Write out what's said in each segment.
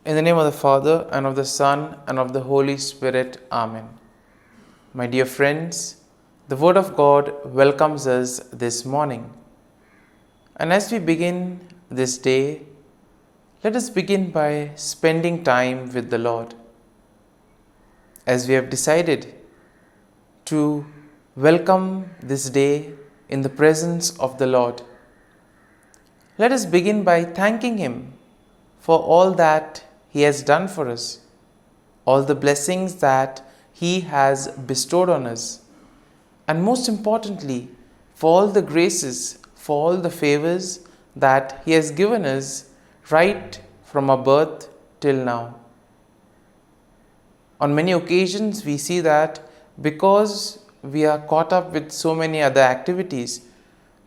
In the name of the Father, and of the Son, and of the Holy Spirit. Amen. My dear friends, the Word of God welcomes us this morning. And as we begin this day, let us begin by spending time with the Lord. As we have decided to welcome this day in the presence of the Lord, let us begin by thanking Him for all that He has done for us, all the blessings that He has bestowed on us, and most importantly, for all the graces, for all the favors that He has given us right from our birth till now. On many occasions, we see that because we are caught up with so many other activities,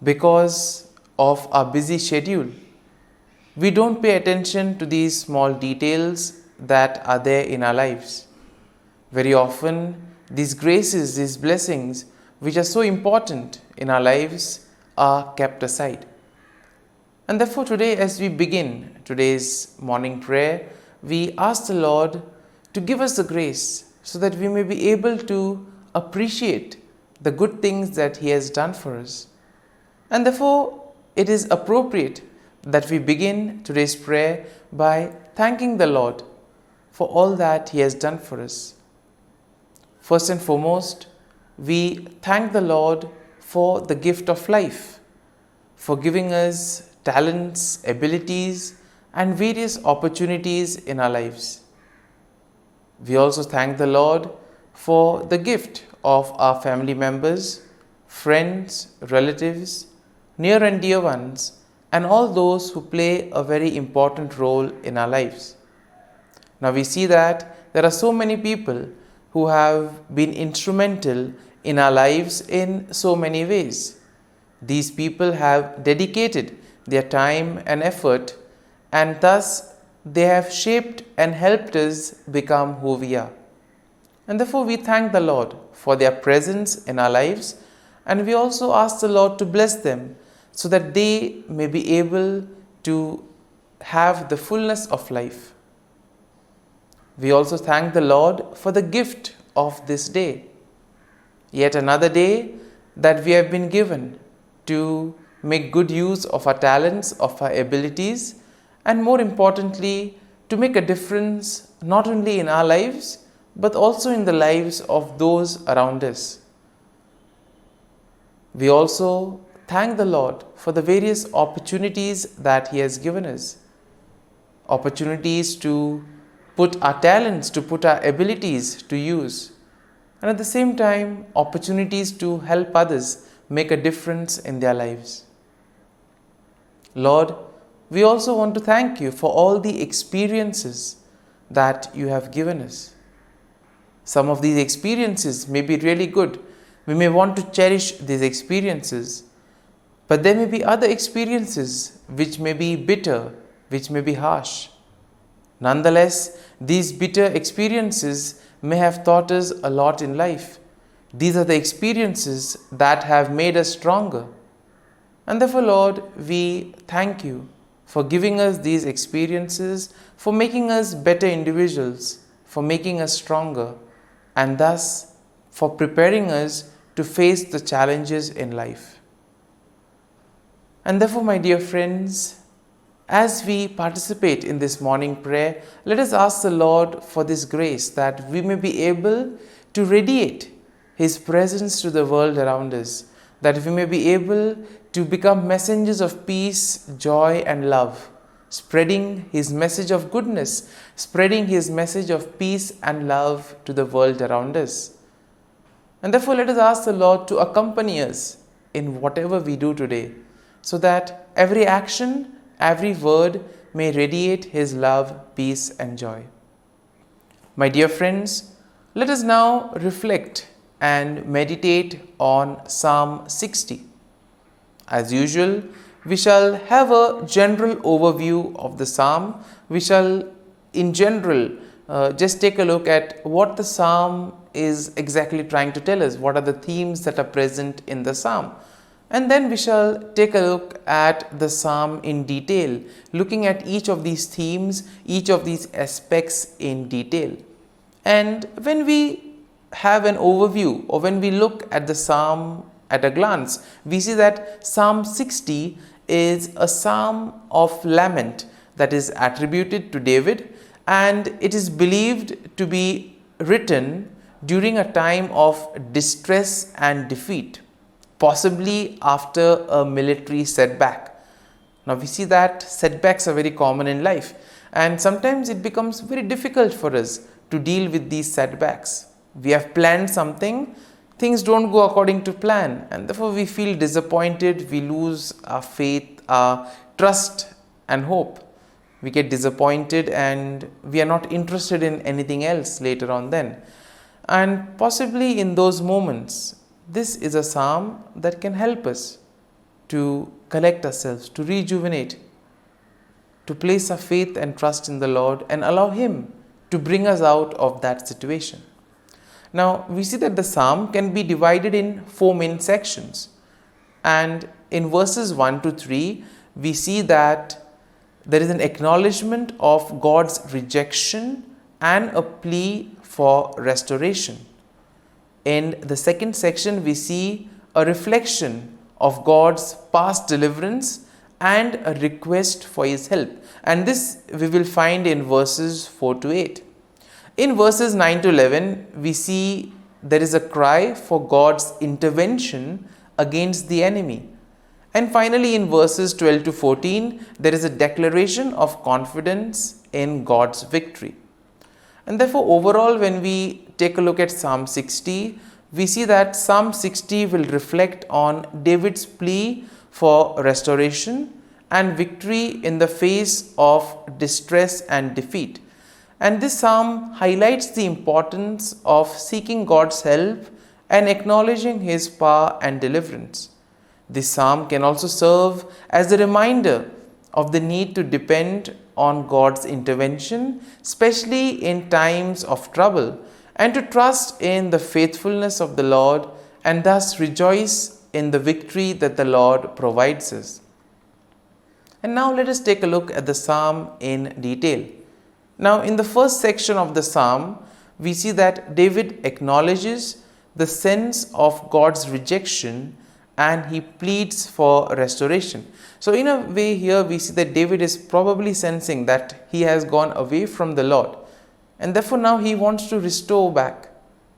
because of our busy schedule, we don't pay attention to these small details that are there in our lives. Very often, these graces, these blessings, which are so important in our lives, are kept aside. And therefore today, as we begin today's morning prayer, we ask the Lord to give us the grace so that we may be able to appreciate the good things that He has done for us. And therefore, it is appropriate that we begin today's prayer by thanking the Lord for all that He has done for us. First and foremost, we thank the Lord for the gift of life, for giving us talents, abilities, and various opportunities in our lives. We also thank the Lord for the gift of our family members, friends, relatives, near and dear ones, and all those who play a very important role in our lives. Now we see that there are so many people who have been instrumental in our lives in so many ways. These people have dedicated their time and effort, and thus they have shaped and helped us become who we are. And therefore we thank the Lord for their presence in our lives, and we also ask the Lord to bless them so that they may be able to have the fullness of life. We also thank the Lord for the gift of this day, yet another day that we have been given to make good use of our talents, of our abilities, and more importantly, to make a difference not only in our lives, but also in the lives of those around us. We also thank the Lord for the various opportunities that He has given us. Opportunities to put our talents, to put our abilities to use. And at the same time, opportunities to help others make a difference in their lives. Lord, we also want to thank You for all the experiences that You have given us. Some of these experiences may be really good. We may want to cherish these experiences. But there may be other experiences which may be bitter, which may be harsh. Nonetheless, these bitter experiences may have taught us a lot in life. These are the experiences that have made us stronger. And therefore, Lord, we thank You for giving us these experiences, for making us better individuals, for making us stronger, and thus for preparing us to face the challenges in life. And therefore, my dear friends, as we participate in this morning prayer, let us ask the Lord for this grace that we may be able to radiate His presence to the world around us, that we may be able to become messengers of peace, joy, and love, spreading His message of goodness, spreading His message of peace and love to the world around us. And therefore, let us ask the Lord to accompany us in whatever we do today, so that every action, every word may radiate His love, peace, and joy. My dear friends, let us now reflect and meditate on Psalm 60. As usual, we shall have a general overview of the psalm. We shall, in general, just take a look at what the psalm is exactly trying to tell us. What are the themes that are present in the psalm? And then we shall take a look at the psalm in detail, looking at each of these themes, each of these aspects in detail. And when we have an overview, or when we look at the psalm at a glance, we see that Psalm 60 is a psalm of lament that is attributed to David, and it is believed to be written during a time of distress and defeat, possibly after a military setback. Now we see that setbacks are very common in life, and sometimes it becomes very difficult for us to deal with these setbacks. We have planned something, things don't go according to plan, and therefore we feel disappointed, we lose our faith, our trust and hope. We get disappointed and we are not interested in anything else later on then. And possibly in those moments, this is a psalm that can help us to collect ourselves, to rejuvenate, to place our faith and trust in the Lord and allow Him to bring us out of that situation. Now, we see that the psalm can be divided in 4 main sections. And in verses 1 to 3, we see that there is an acknowledgement of God's rejection and a plea for restoration. In the second section, we see a reflection of God's past deliverance and a request for His help. And this we will find in verses 4 to 8. In verses 9 to 11, we see there is a cry for God's intervention against the enemy. And finally, in verses 12 to 14, there is a declaration of confidence in God's victory. And therefore, overall, when we take a look at Psalm 60, we see that Psalm 60 will reflect on David's plea for restoration and victory in the face of distress and defeat. And this psalm highlights the importance of seeking God's help and acknowledging His power and deliverance. This psalm can also serve as a reminder of the need to depend on God's intervention, especially in times of trouble, and to trust in the faithfulness of the Lord and thus rejoice in the victory that the Lord provides us. And now let us take a look at the psalm in detail. Now, in the first section of the psalm, we see that David acknowledges the sense of God's rejection and he pleads for restoration. So, in a way here we see that David is probably sensing that he has gone away from the Lord, and therefore now he wants to restore back.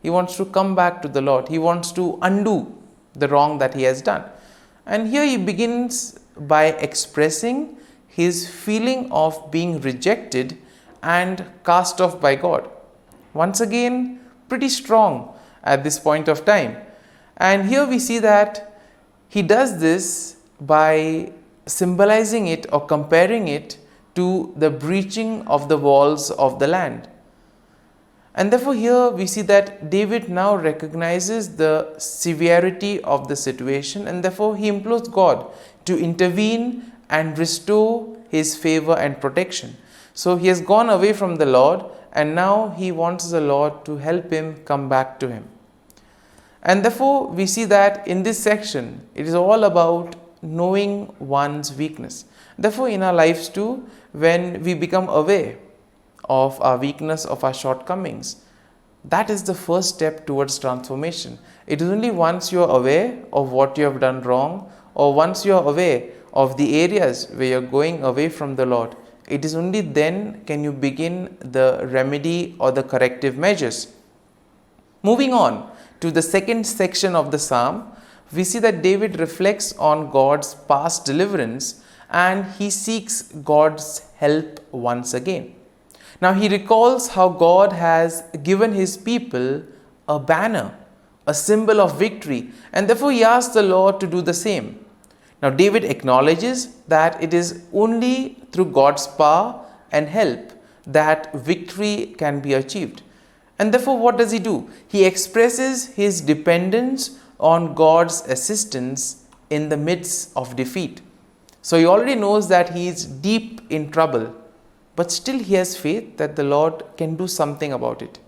He wants to come back to the Lord. He wants to undo the wrong that he has done. And here he begins by expressing his feeling of being rejected and cast off by God. Once again, pretty strong at this point of time. And here we see that he does this by symbolizing it or comparing it to the breaching of the walls of the land. And therefore here we see that David now recognizes the severity of the situation, and therefore he implores God to intervene and restore his favor and protection. So he has gone away from the Lord, and now he wants the Lord to help him come back to him. And therefore we see that in this section it is all about knowing one's weakness. Therefore in our lives too, when we become aware of our weakness, of our shortcomings, that is the first step towards transformation. It is only once you are aware of what you have done wrong, or once you are aware of the areas where you are going away from the Lord, it is only then can you begin the remedy or the corrective measures. Moving on to the second section of the psalm, we see that David reflects on God's past deliverance and he seeks God's help once again. Now he recalls how God has given his people a banner, a symbol of victory, and therefore he asks the Lord to do the same. Now David acknowledges that it is only through God's power and help that victory can be achieved. And therefore what does he do? He expresses his dependence on God's assistance in the midst of defeat. So he already knows that he is deep in trouble, but still he has faith that the Lord can do something about it.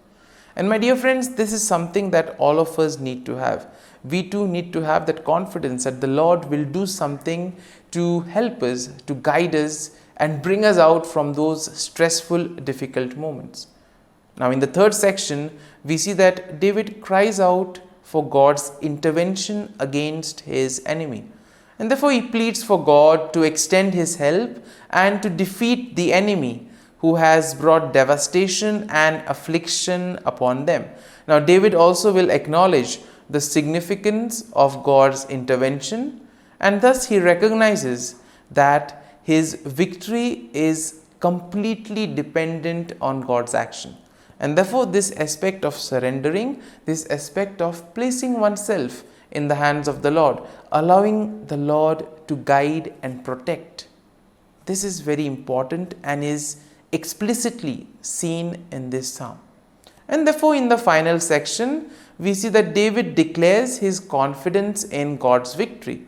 And my dear friends, this is something that all of us need to have. We too need to have that confidence that the Lord will do something to help us, to guide us, and bring us out from those stressful, difficult moments. Now, in the third section, we see that David cries out for God's intervention against his enemy. And therefore, he pleads for God to extend his help and to defeat the enemy who has brought devastation and affliction upon them. Now, David also will acknowledge the significance of God's intervention, and thus he recognizes that his victory is completely dependent on God's action. And therefore, this aspect of surrendering, this aspect of placing oneself in the hands of the Lord, allowing the Lord to guide and protect, this is very important and is explicitly seen in this psalm. And therefore, in the final section, we see that David declares his confidence in God's victory.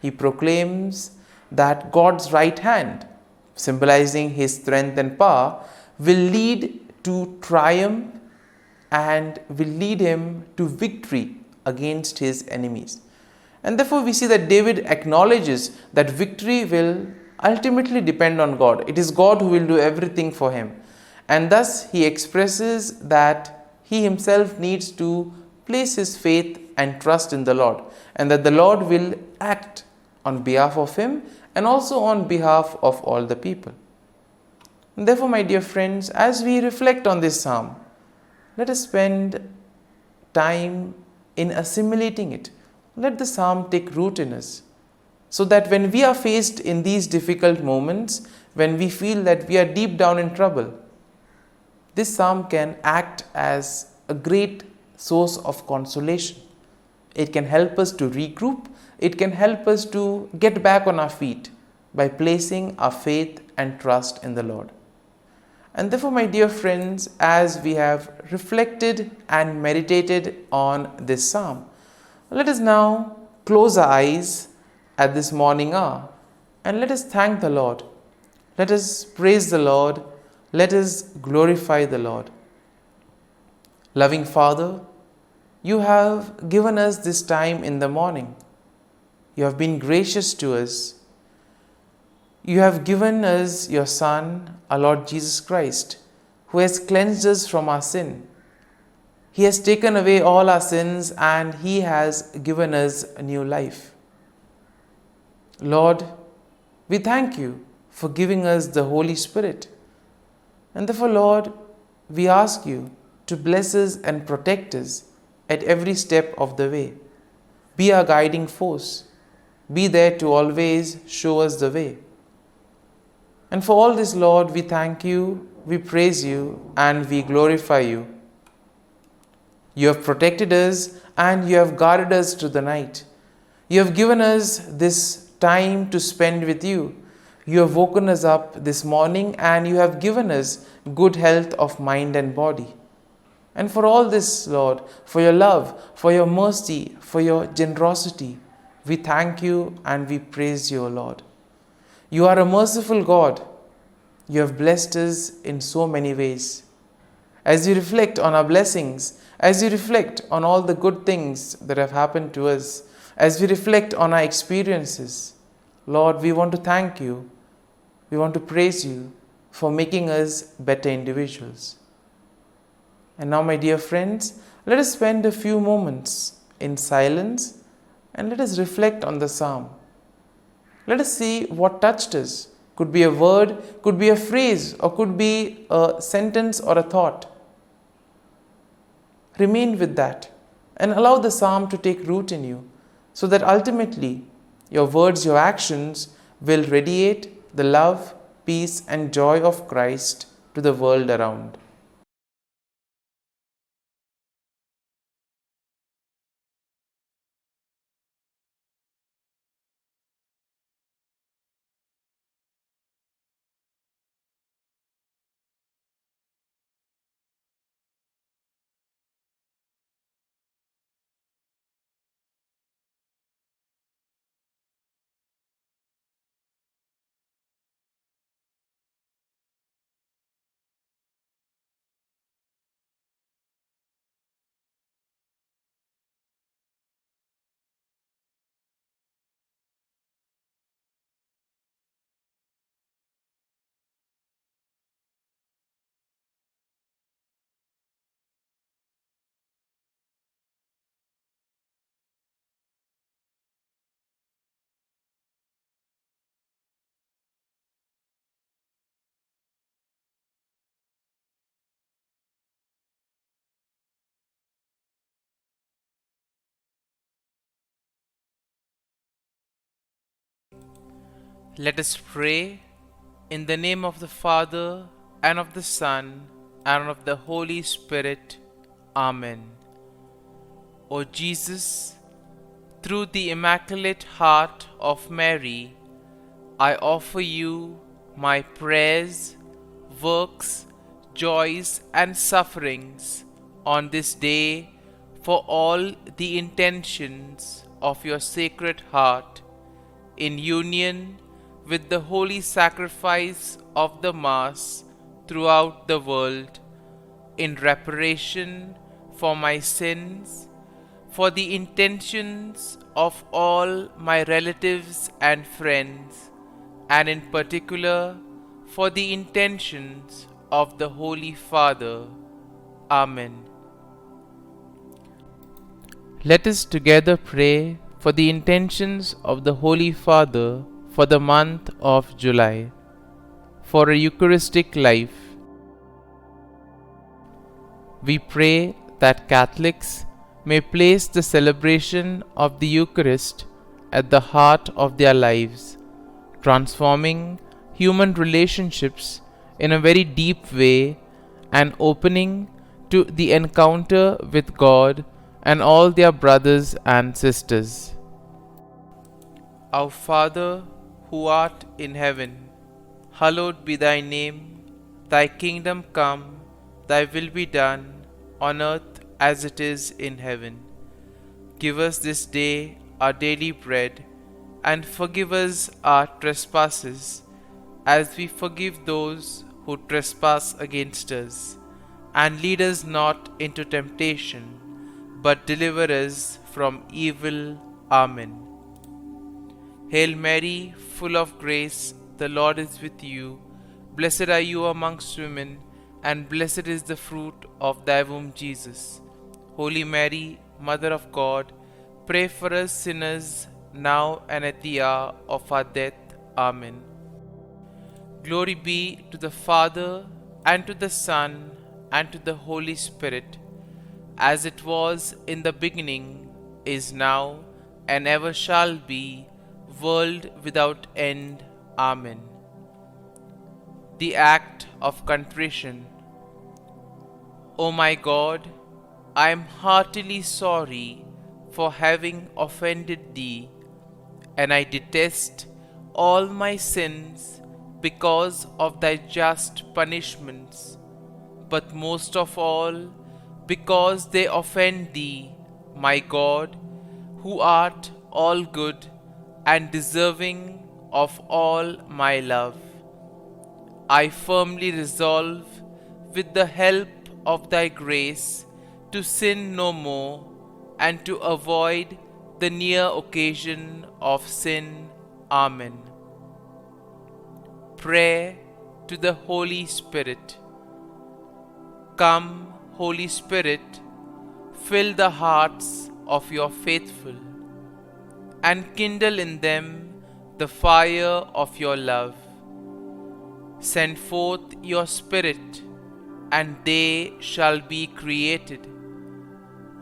He proclaims that God's right hand, symbolizing his strength and power, will lead to triumph and will lead him to victory against his enemies. And therefore, we see that David acknowledges that victory will ultimately depend on God. It is God who will do everything for him. And thus, he expresses that he himself needs to place his faith and trust in the Lord, and that the Lord will act on behalf of him and also on behalf of all the people. And therefore, my dear friends, as we reflect on this psalm, let us spend time in assimilating it. Let the psalm take root in us, so that when we are faced in these difficult moments, when we feel that we are deep down in trouble, this psalm can act as a great source of consolation. It can help us to regroup. It can help us to get back on our feet by placing our faith and trust in the Lord. And therefore, my dear friends, as we have reflected and meditated on this psalm, let us now close our eyes at this morning hour and let us thank the Lord. Let us praise the Lord. Let us glorify the Lord. Loving Father, you have given us this time in the morning. You have been gracious to us. You have given us your Son, our Lord Jesus Christ, who has cleansed us from our sin. He has taken away all our sins and He has given us a new life. Lord, we thank you for giving us the Holy Spirit. And therefore, Lord, we ask you to bless us and protect us at every step of the way. Be our guiding force. Be there to always show us the way. And for all this, Lord, we thank you, we praise you, and we glorify you. You have protected us and you have guarded us through the night. You have given us this time to spend with you. You have woken us up this morning and you have given us good health of mind and body. And for all this, Lord, for your love, for your mercy, for your generosity, we thank you and we praise you, O Lord. You are a merciful God. You have blessed us in so many ways. As you reflect on our blessings, as you reflect on all the good things that have happened to us, as we reflect on our experiences, Lord, we want to thank you. We want to praise you for making us better individuals. And now, my dear friends, let us spend a few moments in silence and let us reflect on the psalm. Let us see what touched us. Could be a word, could be a phrase, or could be a sentence or a thought. Remain with that and allow the psalm to take root in you, so that ultimately your words, your actions will radiate the love, peace, and joy of Christ to the world around. Let us pray in the name of the Father, and of the Son, and of the Holy Spirit. Amen. O Jesus, through the Immaculate Heart of Mary, I offer you my prayers, works, joys, and sufferings on this day for all the intentions of your Sacred Heart, in union with the holy sacrifice of the Mass throughout the world, in reparation for my sins, for the intentions of all my relatives and friends, and in particular for the intentions of the Holy Father. Amen. Let us together pray for the intentions of the Holy Father for the month of July, for a Eucharistic life. We pray that Catholics may place the celebration of the Eucharist at the heart of their lives, transforming human relationships in a very deep way and opening to the encounter with God and all their brothers and sisters. Our Father, who art in heaven, hallowed be thy name. Thy kingdom come, thy will be done, on earth as it is in heaven. Give us this day our daily bread, and forgive us our trespasses, as we forgive those who trespass against us. And lead us not into temptation, but deliver us from evil. Amen. Hail Mary, full of grace, the Lord is with you. Blessed are you amongst women, and blessed is the fruit of thy womb, Jesus. Holy Mary, Mother of God, pray for us sinners, now and at the hour of our death. Amen. Glory be to the Father, and to the Son, and to the Holy Spirit, as it was in the beginning, is now, and ever shall be, world without end. Amen. The Act of Contrition. O my God, I am heartily sorry for having offended Thee, and I detest all my sins because of Thy just punishments, but most of all because they offend Thee, my God, who art all good and deserving of all my love. I firmly resolve, with the help of Thy grace, to sin no more, and to avoid the near occasion of sin. Amen. Prayer to the Holy Spirit. Come, Holy Spirit, fill the hearts of your faithful, and kindle in them the fire of your love. Send forth your Spirit, and they shall be created,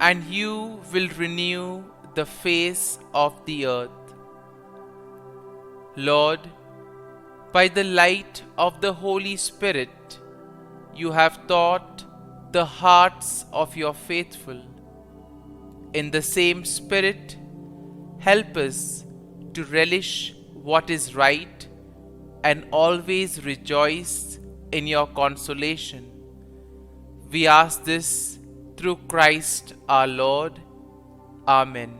and you will renew the face of the earth. Lord, by the light of the Holy Spirit, you have taught the hearts of your faithful. In the same Spirit, help us to relish what is right and always rejoice in your consolation. We ask this through Christ our Lord. Amen.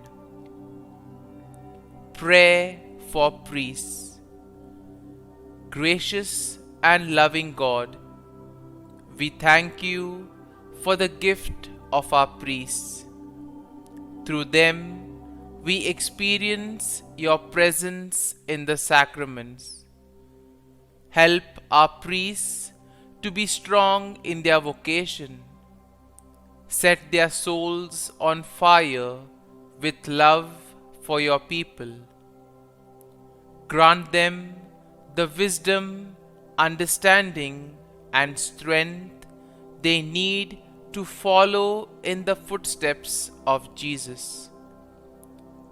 Prayer for priests. Gracious and loving God, we thank you for the gift of our priests. Through them, we experience your presence in the sacraments. Help our priests to be strong in their vocation. Set their souls on fire with love for your people. Grant them the wisdom, understanding, and strength they need to follow in the footsteps of Jesus.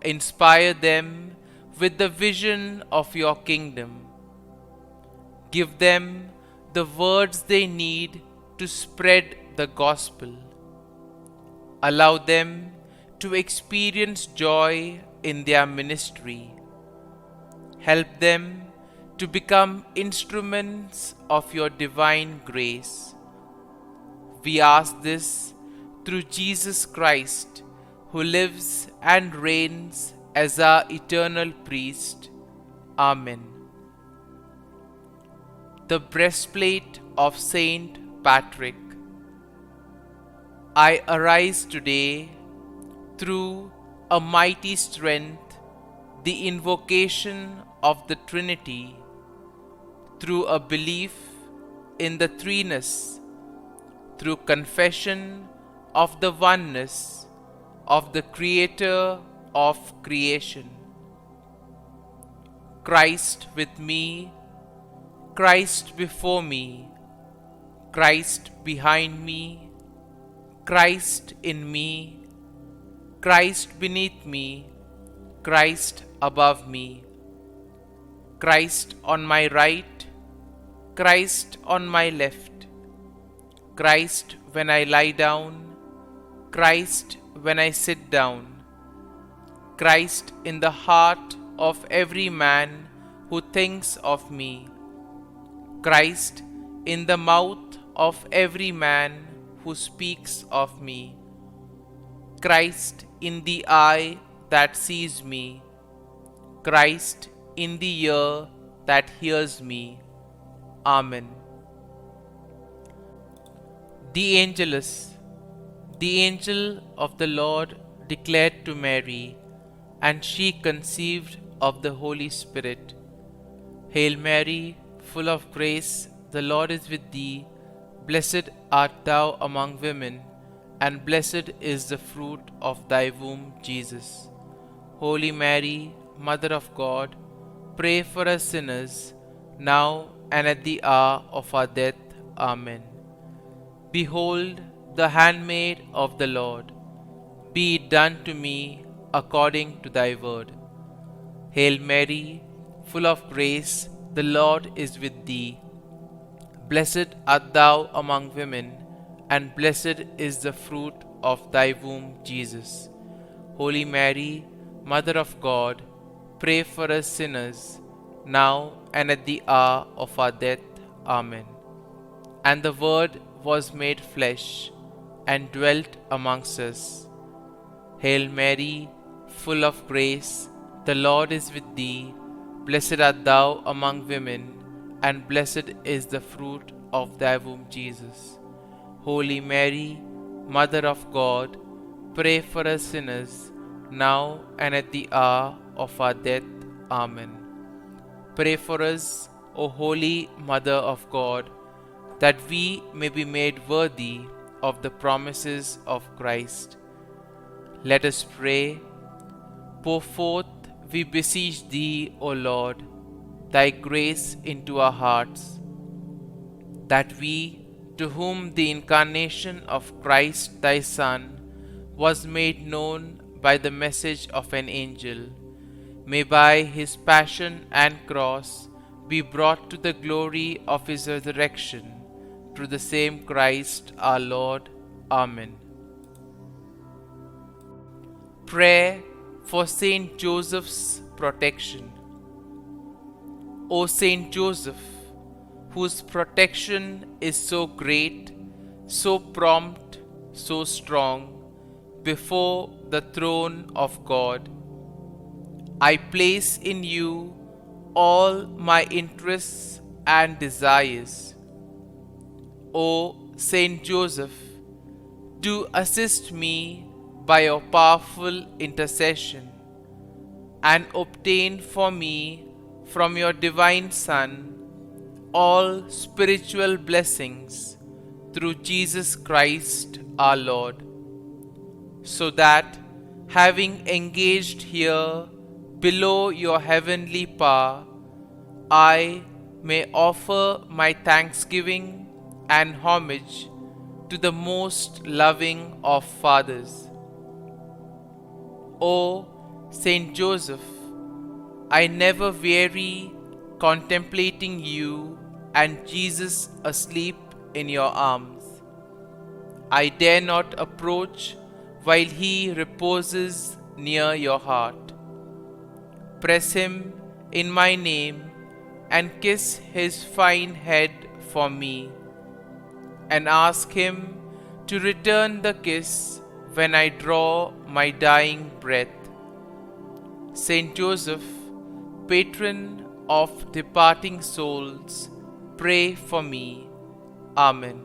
Inspire them with the vision of your kingdom. Give them the words they need to spread the gospel. Allow them to experience joy in their ministry. Help them to become instruments of your divine grace. We ask this through Jesus Christ, who lives and reigns as our eternal priest. Amen. The breastplate of Saint Patrick. I arise today through a mighty strength, the invocation of the Trinity, through a belief in the threeness, through confession of the oneness of the Creator of creation. Christ with me, Christ before me, Christ behind me, Christ in me, Christ beneath me, Christ above me, Christ on my right, Christ on my left, Christ when I lie down, Christ when I sit down, Christ in the heart of every man who thinks of me, Christ in the mouth of every man who speaks of me, Christ in the eye that sees me, Christ in the ear that hears me. Amen. The Angelus. The angel of the Lord declared to Mary, and she conceived of the Holy Spirit. Hail Mary, full of grace, the Lord is with thee. Blessed art thou among women, and blessed is the fruit of thy womb, Jesus. Holy Mary, Mother of God, pray for us sinners, now and at the hour of our death. Amen. Behold, the handmaid of the Lord. Be it done to me according to thy word. Hail Mary, full of grace, the Lord is with thee. Blessed art thou among women, and blessed is the fruit of thy womb, Jesus. Holy Mary, Mother of God, pray for us sinners, now and at the hour of our death. Amen. And the Word was made flesh, and dwelt amongst us. Hail Mary, full of grace, the Lord is with thee. Blessed art thou among women, and blessed is the fruit of thy womb, Jesus. Holy Mary, Mother of God, pray for us sinners, now and at the hour of our death. Amen. Pray for us, O Holy Mother of God, that we may be made worthy of the promises of Christ. Let us pray. Pour forth, we beseech thee, O Lord, thy grace into our hearts, that we, to whom the incarnation of Christ thy Son was made known by the message of an angel, may by his passion and cross be brought to the glory of his resurrection, through the same Christ our Lord. Amen. Prayer for Saint Joseph's protection. O Saint Joseph, whose protection is so great, so prompt, so strong, before the throne of God, I place in you all my interests and desires. O Saint Joseph, do assist me by your powerful intercession, and obtain for me from your divine Son all spiritual blessings through Jesus Christ our Lord, so that, having engaged here below your heavenly power, I may offer my thanksgiving and homage to the most loving of fathers. O Saint Joseph, I never weary contemplating you and Jesus asleep in your arms. I dare not approach while he reposes near your heart. Press him in my name and kiss his fine head for me, and ask him to return the kiss when I draw my dying breath. Saint Joseph, patron of departing souls, pray for me. Amen.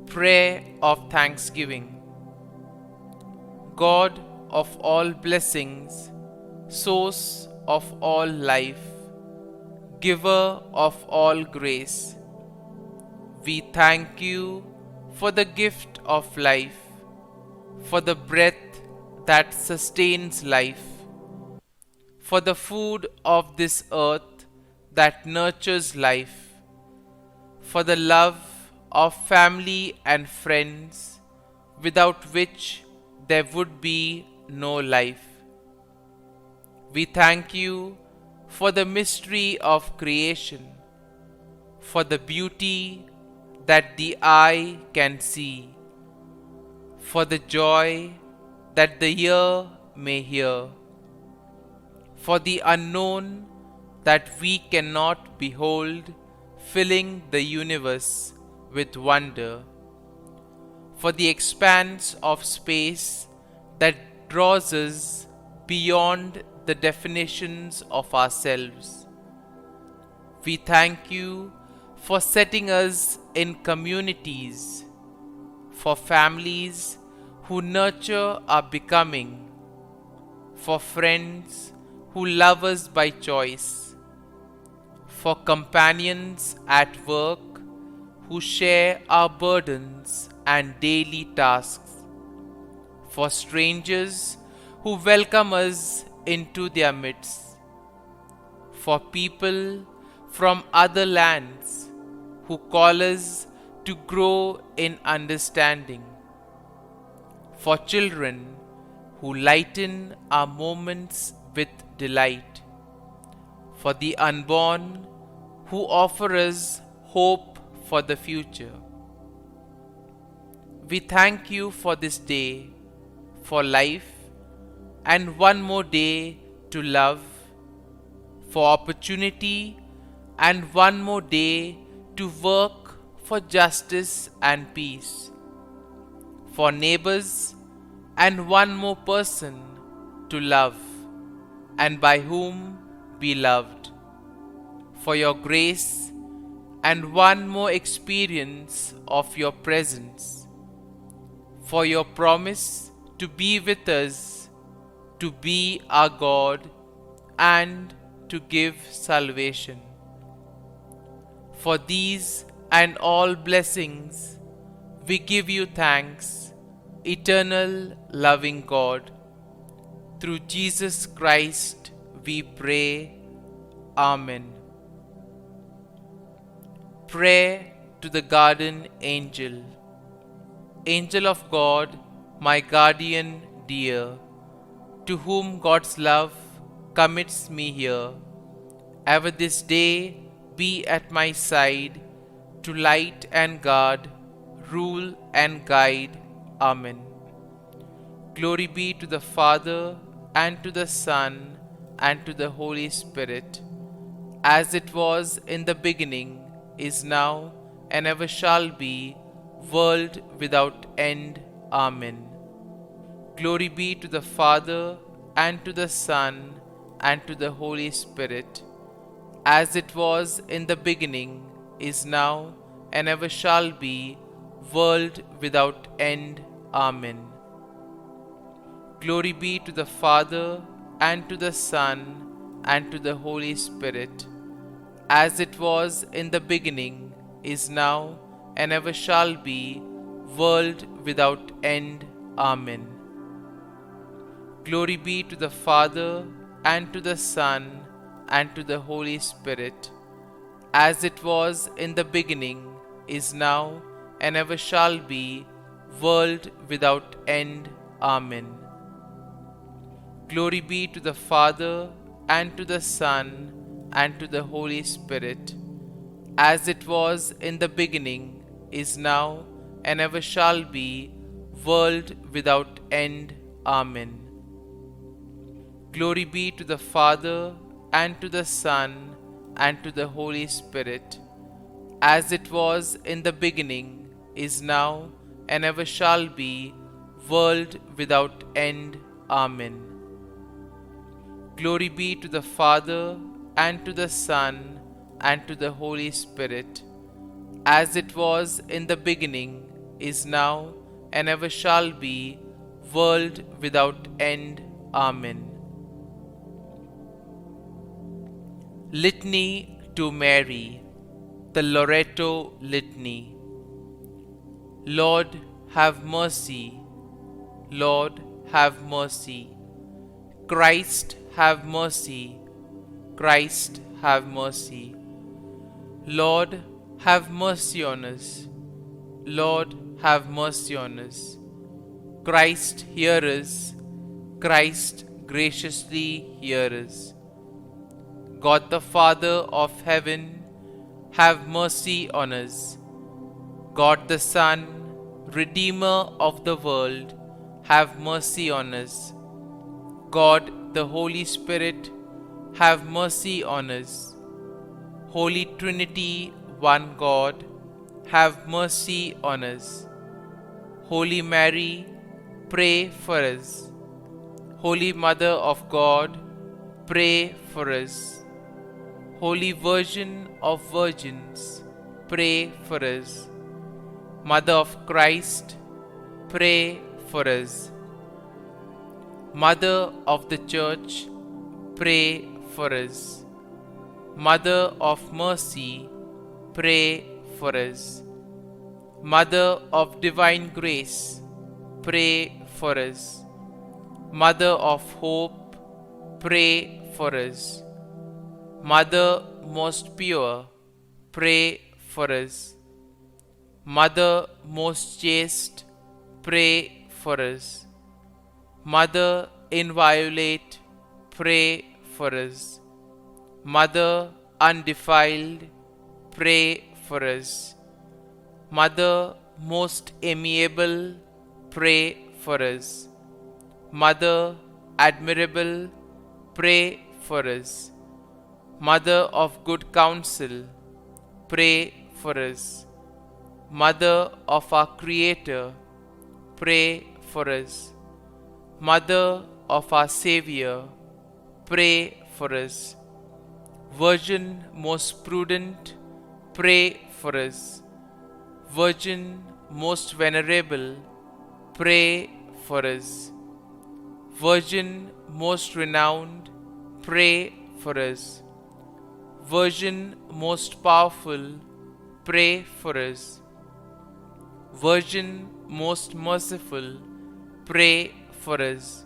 Prayer of Thanksgiving. God of all blessings, source of all life, giver of all grace, we thank you for the gift of life, for the breath that sustains life, for the food of this earth that nurtures life, for the love of family and friends, without which there would be no life. We thank you for the mystery of creation, for the beauty that the eye can see, for the joy that the ear may hear, for the unknown that we cannot behold, filling the universe with wonder, for the expanse of space that draws us beyond the definitions of ourselves. We thank you for setting us in communities, for families who nurture our becoming, for friends who love us by choice, for companions at work who share our burdens and daily tasks, for strangers who welcome us into their midst, for people from other lands who call us to grow in understanding, for children who lighten our moments with delight, for the unborn who offer us hope for the future. We thank you for this day, for life, and one more day to love, for opportunity, and one more day to work for justice and peace, for neighbors, and one more person to love, and by whom be loved, for your grace, and one more experience of your presence, for your promise to be with us, to be our God, and to give salvation. For these and all blessings, we give you thanks, eternal loving God. Through Jesus Christ we pray. Amen. Prayer to the Guardian Angel. Angel of God, my guardian dear, to whom God's love commits me here, ever this day be at my side, to light and guard, rule and guide. Amen. Glory be to the Father, and to the Son, and to the Holy Spirit, as it was in the beginning, is now, and ever shall be, world without end. Amen. Glory be to the Father, and to the Son, and to the Holy Spirit, as it was in the beginning, is now, and ever shall be, world without end. Amen. Glory be to the Father, and to the Son, and to the Holy Spirit, as it was in the beginning, is now, and ever shall be, world without end. Amen. Glory be to the Father, and to the Son, and to the Holy Spirit, as it was in the beginning, is now, and ever shall be, world without end. Amen. Glory be to the Father, and to the Son, and to the Holy Spirit, as it was in the beginning, is now, and ever shall be, world without end. Amen. Glory be to the Father, and to the Son, and to the Holy Spirit, as it was in the beginning, is now, and ever shall be, world without end. Amen. Glory be to the Father, and to the Son, and to the Holy Spirit, as it was in the beginning, is now, and ever shall be, world without end. Amen. Litany to Mary, the LORETO Litany. Lord, have mercy. Lord, have mercy. Christ, have mercy. Christ, have mercy. Lord, have mercy on us. Lord, have mercy on us. Christ, hear us. Christ, graciously hear us. God the Father of heaven, have mercy on us. God the Son, Redeemer of the world, have mercy on us. God the Holy Spirit, have mercy on us. Holy Trinity, one God, have mercy on us. Holy Mary, pray for us. Holy Mother of God, pray for us. Holy Virgin of Virgins, pray for us. Mother of Christ, pray for us. Mother of the Church, pray for us. Mother of Mercy, pray for us. Mother of Divine Grace, pray for us. Mother of Hope, pray for us. Mother most pure, pray for us. Mother most chaste, pray for us. Mother inviolate, pray for us. Mother undefiled, pray for us. Mother most amiable, pray for us. Mother admirable, pray for us. Mother of good counsel, pray for us. Mother of our Creator, pray for us. Mother of our Savior, pray for us. Virgin most prudent, pray for us. Virgin most venerable, pray for us. Virgin most renowned, pray for us. Virgin most powerful, pray for us. Virgin most merciful, pray for us.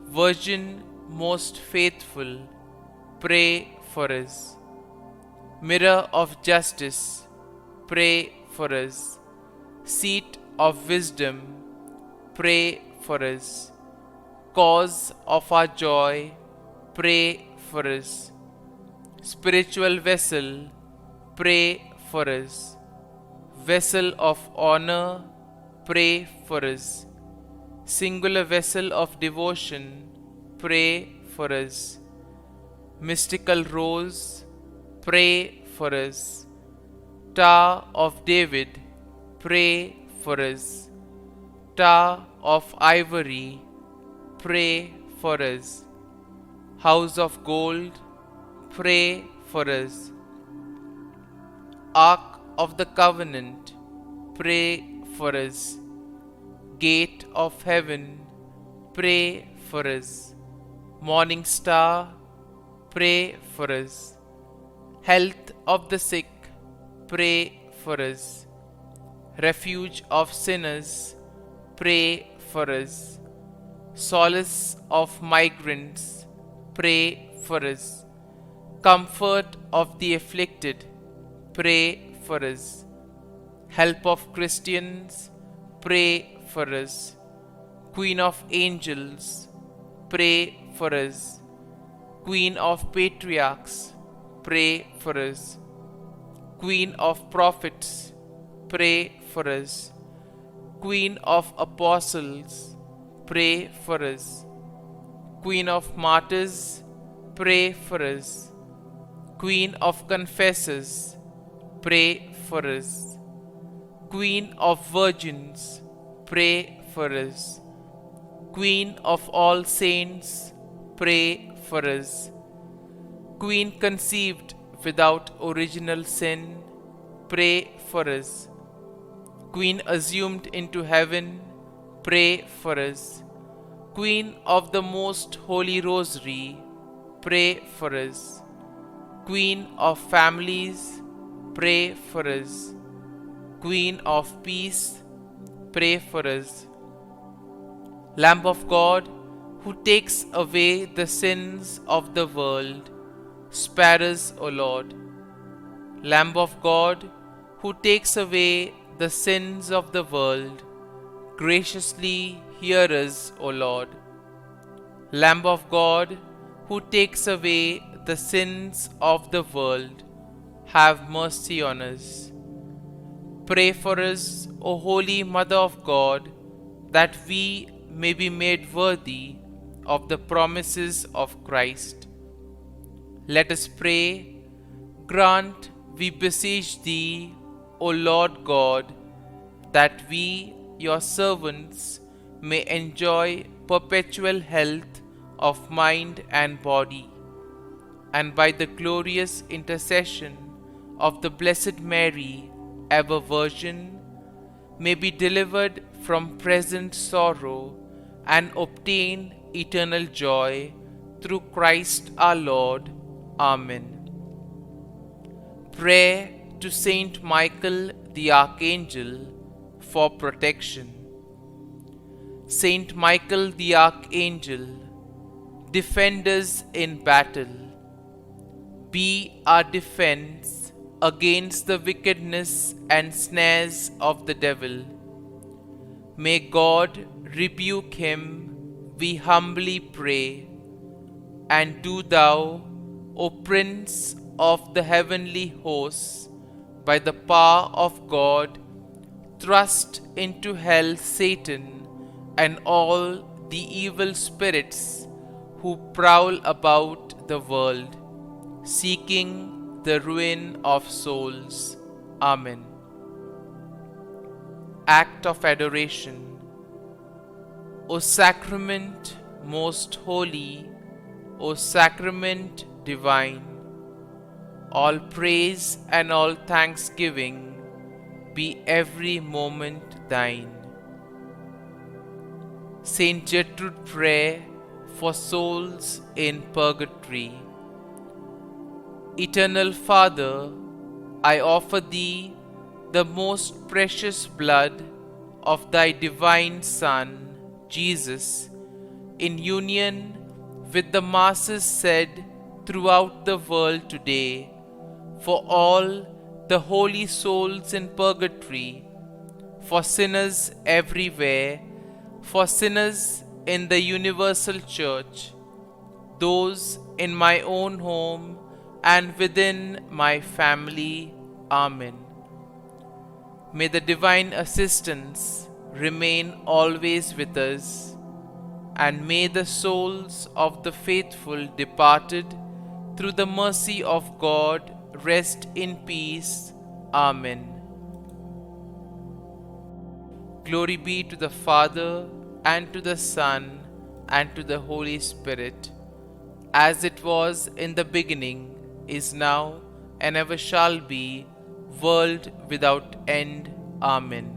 Virgin most faithful, pray for us. Mirror of justice, pray for us. Seat of wisdom, pray for us. Cause of our joy, pray for us. Spiritual vessel, pray for us. Vessel of honor, pray for us. Singular vessel of devotion, pray for us. Mystical rose, pray for us. Tower of David, pray for us. Tower of ivory, pray for us. House of gold, pray for us. Ark of the Covenant, pray for us. Gate of heaven, pray for us. Morning star, pray for us. Health of the sick, pray for us. Refuge of sinners, pray for us. Solace of migrants, pray for us. Comfort of the afflicted, pray for us. Help of Christians, pray for us. Queen of angels, pray for us. Queen of Patriarchs, pray for us. Queen of Prophets, pray for us. Queen of Apostles, pray for us. Queen of Martyrs, pray for us. Queen of Confessors, pray for us. Queen of Virgins, pray for us. Queen of all saints, pray for us. Queen conceived without original sin, pray for us. Queen assumed into heaven, pray for us. Queen of the Most Holy Rosary, pray for us. Queen of families, pray for us. Queen of peace, pray for us. Lamb of God, who takes away the sins of the world, spare us, O Lord. Lamb of God, who takes away the sins of the world, graciously hear us, O Lord. Lamb of God, who takes away the sins of the world, have mercy on us. Pray for us, O Holy Mother of God, that we may be made worthy of the promises of Christ. Let us pray. Grant, we beseech Thee, O Lord God, that we, Your servants, may enjoy perpetual health of mind and body, and by the glorious intercession of the Blessed Mary, ever Virgin, may be delivered from present sorrow and obtain eternal joy through Christ our Lord. Amen. Prayer to Saint Michael the Archangel for protection. Saint Michael the Archangel, defend us in battle. Be our defense against the wickedness and snares of the devil. May God rebuke him, we humbly pray. And do Thou, O Prince of the heavenly hosts, by the power of God, thrust into hell Satan and all the evil spirits who prowl about the world, seeking the ruin of souls. Amen. Act of Adoration. O Sacrament most holy, O Sacrament divine, all praise and all thanksgiving be every moment Thine. Saint Gertrude prayer for souls in purgatory. Eternal Father, I offer Thee the most precious blood of Thy divine Son, Jesus, in union with the masses said throughout the world today, for all the holy souls in purgatory, for sinners everywhere, for sinners in the universal church, those in my own home and within my family. Amen. May the divine assistance remain always with us, and may the souls of the faithful departed through the mercy of God rest in peace. Amen. Glory be to the Father, and to the Son, and to the Holy Spirit, as it was in the beginning, is now, and ever shall be, world without end. Amen.